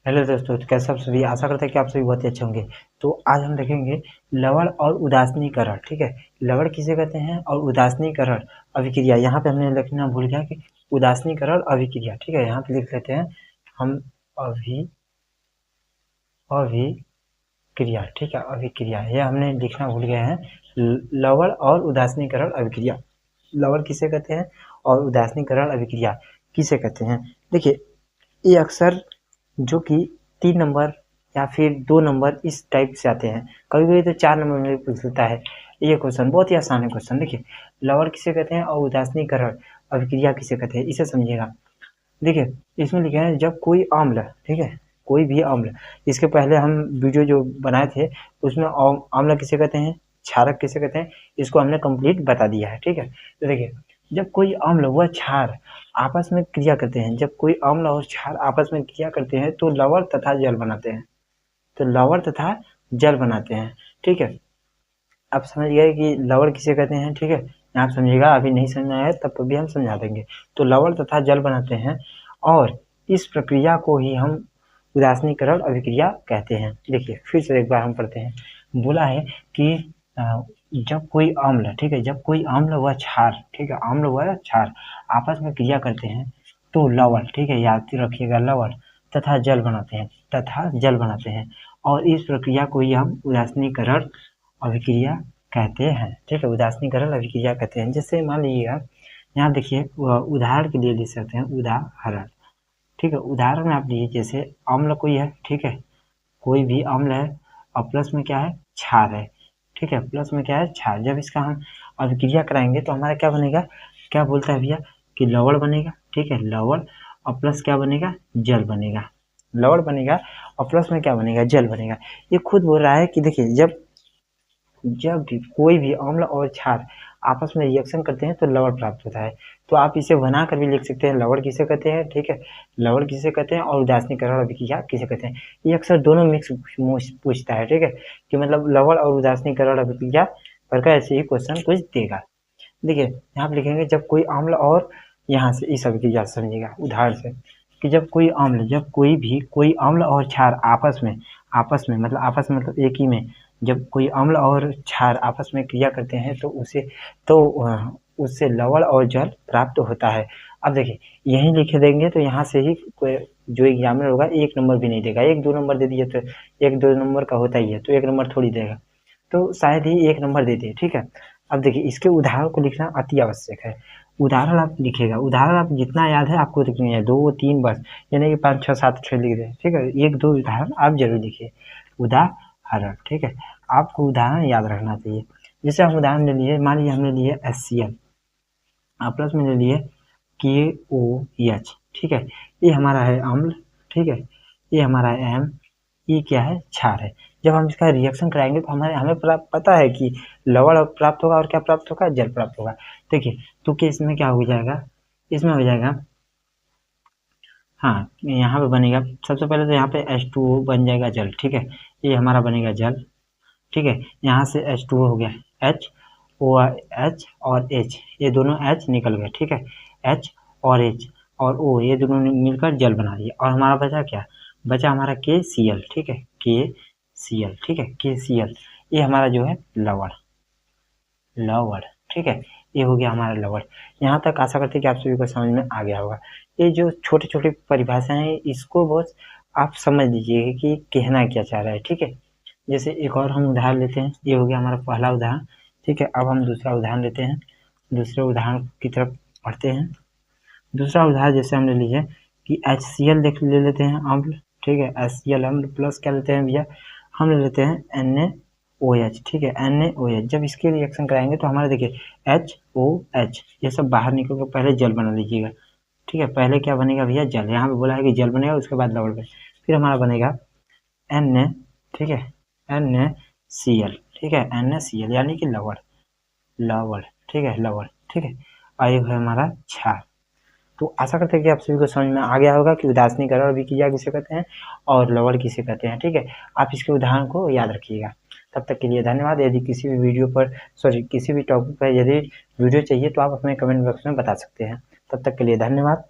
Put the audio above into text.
Hello दोस्तों, तो कैसे आप सभी। आशा करते हैं कि आप सभी बहुत ही अच्छे होंगे। तो आज हम देखेंगे लवण और उदासीनीकरण। ठीक है, लवण किसे कहते हैं और उदासीनीकरण अभिक्रिया। यहाँ पे हमने लिखना भूल गया कि उदासीनीकरण अभिक्रिया। ठीक है, यहाँ पे लिख लेते हैं हम अभिक्रिया। ठीक है, अभिक्रिया ये हमने लिखना भूल गए हैं। लवण और उदासीनीकरण अभिक्रिया, लवण किसे कहते हैं और उदासीनीकरण अभिक्रिया किसे कहते हैं। देखिए, ये अक्सर जो कि 3 नंबर या फिर 2 नंबर इस टाइप से आते हैं, कभी कभी तो 4 नंबर में भी पूछ लेता है। ये क्वेश्चन बहुत ही आसान है क्वेश्चन। देखिए, लवण किसे कहते हैं और उदासीनीकरण अभिक्रिया किसे कहते हैं, इसे समझिएगा। देखिए, इसमें लिखा है जब कोई अम्ल, ठीक है, कोई भी अम्ल, इसके पहले हम वीडियो जो बनाए थे उसमें अम्ल किसे कहते हैं, क्षारक किसे कहते हैं, इसको हमने कंप्लीट बता दिया है। ठीक है, तो देखिए, जब कोई अम्ल व क्षार आपस में क्रिया करते हैं, जब कोई अम्ल और क्षार आपस में क्रिया करते हैं तो लवण तथा जल बनाते हैं। तो लवण तथा जल बनाते हैं। ठीक है, आप समझ गए कि लवण किसे कहते हैं। ठीक है, आप समझिएगा, अभी नहीं समझ आया तब भी हम समझा देंगे। तो लवण तथा जल बनाते हैं और इस प्रक्रिया को ही हम उदासीनीकरण अभिक्रिया कहते हैं। देखिए, फिर से एक बार हम पढ़ते हैं। बोला है कि जब कोई अम्ल, ठीक है, जब कोई अम्ल व क्षार, ठीक है, अम्ल व क्षार आपस में क्रिया करते हैं तो लवण, ठीक है, याद रखिएगा, लवण तथा जल बनाते हैं, तथा जल बनाते हैं। और इस प्रक्रिया को ही हम उदासीनीकरण अभिक्रिया कहते हैं। ठीक है, उदासीनीकरण अभिक्रिया कहते हैं। जैसे मान लीजिएगा, यहाँ देखिए, उदाहरण के लिए लिख सकते हैं उदाहरण। ठीक है, उदाहरण में आप लीजिए, जैसे अम्ल कोई है, ठीक है, कोई भी अम्ल है और प्लस में क्या है, क्षार है। ठीक है, प्लस में क्या है, क्षार। जब इसका हम अभिक्रिया कराएंगे तो हमारा क्या बनेगा, क्या बोलता है भैया, कि लवण बनेगा। ठीक है, लवण और प्लस क्या बनेगा, जल बनेगा। लवण बनेगा और प्लस में क्या बनेगा, जल बनेगा। ये खुद बोल रहा है कि देखिए, जब भी कोई भी अम्ल और क्षार आपस में रिएक्शन करते हैं तो लवण प्राप्त होता है। तो आप इसे बना कर भी लिख सकते हैं, लवण किसे कहते हैं। ठीक है, लवण किसे कहते हैं और उदासीनीकरण अभिक्रिया किसे कहते हैं। ये अक्सर दोनों मिक्स पूछता है। ठीक है, कि मतलब लवण और उदासीनीकरण अभिक्रिया पर ऐसे ही क्वेश्चन कुछ देगा। देखिए, यहाँ पे लिखेंगे जब कोई अम्ल और, यहाँ से इस अभिक्रिया समझिएगा उदाहरण से, कि जब कोई अम्ल, जब कोई अम्ल और क्षार आपस में मतलब एक ही में, जब कोई अम्ल और क्षार आपस में क्रिया करते हैं तो उससे लवण और जल प्राप्त होता है। अब देखिए, यही लिखे देंगे तो यहाँ से ही कोई जो एग्जामिनर होगा 1 नंबर भी नहीं देगा। 1-2 नंबर दे दिए तो 1-2 नंबर का होता ही है, तो 1 नंबर थोड़ी देगा, तो शायद ही 1 नंबर दे दे। ठीक है, अब देखिए, इसके उदाहरण को लिखना अति आवश्यक है। उदाहरण आप लिखेगा, उदाहरण आप जितना याद है आपको लिखनी है, 2-3 बस, यानी कि 5, 6, 7, 6 लिख दे। ठीक है, 1-2 उदाहरण आप जरूर लिखिए, उदाहरण। ठीक है, आपको उदाहरण याद रखना चाहिए। जैसे हम उदाहरण ले लिए, मान लीजिए हमने लिए HCl, प्लस में ले लिए KOH। ठीक है, ये हमारा है अम्ल। ठीक है, ये हमारा है M, ये क्या है, क्षार है। जब हम इसका रिएक्शन कराएंगे तो हमें पता है कि लवण प्राप्त होगा और क्या प्राप्त होगा, जल प्राप्त होगा। देखिए, तो क्या इसमें क्या हो जाएगा, इसमें हो जाएगा, हाँ, यहाँ पे बनेगा सबसे पहले तो यहाँ पे H2O बन जाएगा जल। ठीक है, ये हमारा बनेगा जल। ठीक है, यहाँ से H2O हो गया, H और H, ये दोनों H निकल गए। ठीक है, H और H और O, ये दोनों मिलकर जल बना दिए। और हमारा बचा क्या, बचा हमारा KCl। ठीक है, KCl। ठीक है, KCl, ये हमारा जो है लवण। ठीक है, ये हो गया हमारा लवण। यहाँ तक आशा करते हैं कि आप सभी को समझ में आ गया होगा। ये जो छोटे छोटे परिभाषाएं हैं, इसको बस आप समझ लीजिए कि कहना क्या चाह रहा है। ठीक है, जैसे एक और हम उदाहरण लेते हैं, ये हो गया हमारा पहला उदाहरण। ठीक है, अब हम दूसरा उदाहरण लेते हैं, दूसरे उदाहरण की तरफ पढ़ते हैं। दूसरा उदाहरण जैसे हमने लीजिए कि HCl ले लेते हैं अम्ल। ठीक है, HCl अम्ल प्लस क्या लेते हैं भैया, हम ले लेते हैं NaOH। ठीक है, NaOH, जब इसके रिएक्शन कराएंगे तो हमारा देखिए HOH, ये सब बाहर निकल कर पहले जल बना लीजिएगा। ठीक है, पहले क्या बनेगा भैया, जल। यहाँ पे बोला है कि जल बनेगा, उसके बाद लवण बनेगा, फिर हमारा बनेगा Na। ठीक है, NaCl। ठीक है, NaCl यानी कि लवण। ठीक है, लवण। ठीक है, और ये है हमारा क्षार। तो आशा करते हैं कि आप सभी को समझ में आ गया होगा कि उदासीनीकरण अभिक्रिया किसे कहते हैं और लवण किसे कहते हैं। ठीक है, आप इसके उदाहरण को याद रखिएगा। तब तक के लिए धन्यवाद। यदि किसी भी वीडियो पर, किसी भी टॉपिक पर यदि वीडियो चाहिए तो आप अपने कमेंट बॉक्स में बता सकते हैं। तब तक के लिए धन्यवाद।